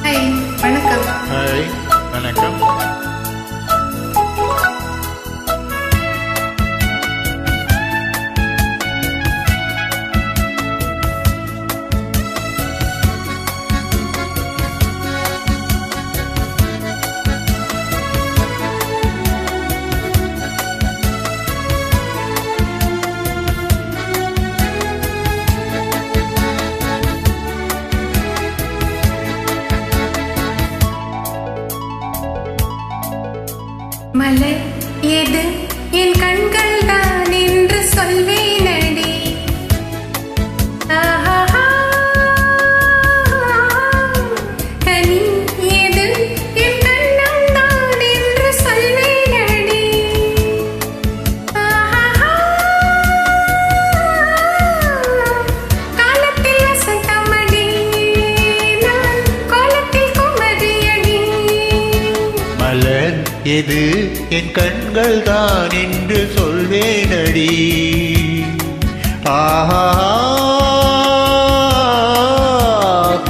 Hi, வணக்கம். Hi, வணக்கம். மலர் எது என் கண்கள் தான் என்று சொல்வேனடி. கனி எது என் கண்ணம் தான் என்று சொல்வேனடி. காலத்தில் வசந்தமடி, நான் கோலத்தில் குமரியடி. மலர் எது என் கண்கள் தான் என்று சொல்வேனடி. ஆஹா,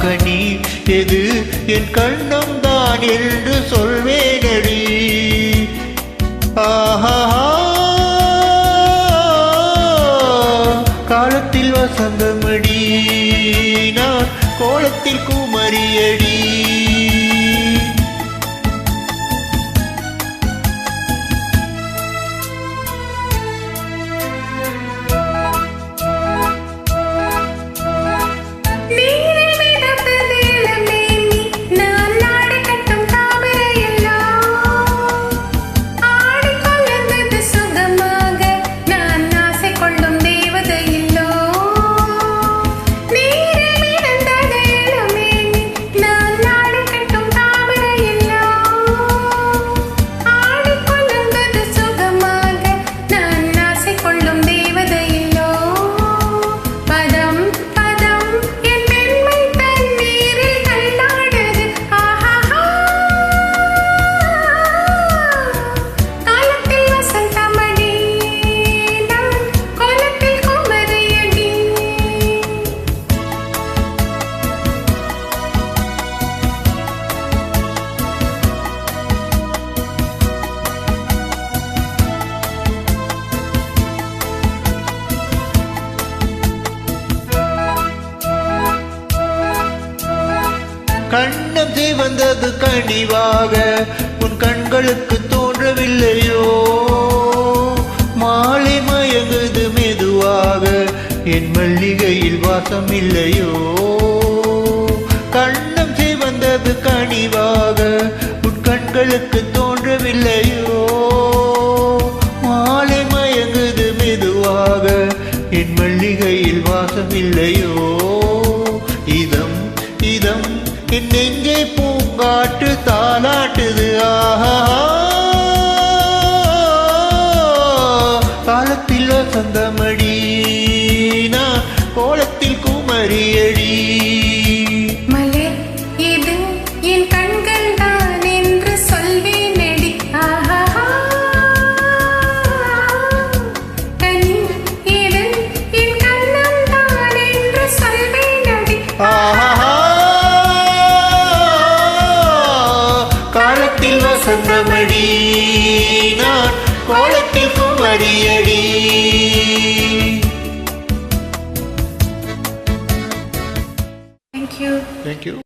கனி எது என் கண்ணம் தான் என்று சொல்வேனடி. ஆஹா, காலத்தில் வசந்தமடி, நான் கோலத்தில் குமரியடி. கண்ணம் சிவந்தது கனிவாக உன் கண்களுக்கு தோன்றவில்லையோ? மாலை மயங்குது மெதுவாக என் மல்லிகையில் வாசம் இல்லையோ? கண்ணம் சிவந்தது கனிவாக உன் கண்களுக்கு தோன்றவில்லையோ? மாலை மயங்குது மெதுவாக என் மல்லிகையில் வாசம் இல்லையோ? இதம் இதம் என் நெஞ்சை பூங்காட்டு தாலாட்டுது. ஆஹா, காலத்தில் வசந்தமடி, நான் கோலத்தில் குமரியடி. மலர் எது என் கண்கள் தான் என்று சொல்வேனடி. ஆஹா, கனி எது என் கண்ணம் தான் என்று சொல்வேனடி. ஆஹா, காலத்தில் வசந்தமடி, நான் கோலத்தில் குமரியடி. Thank you. Thank you.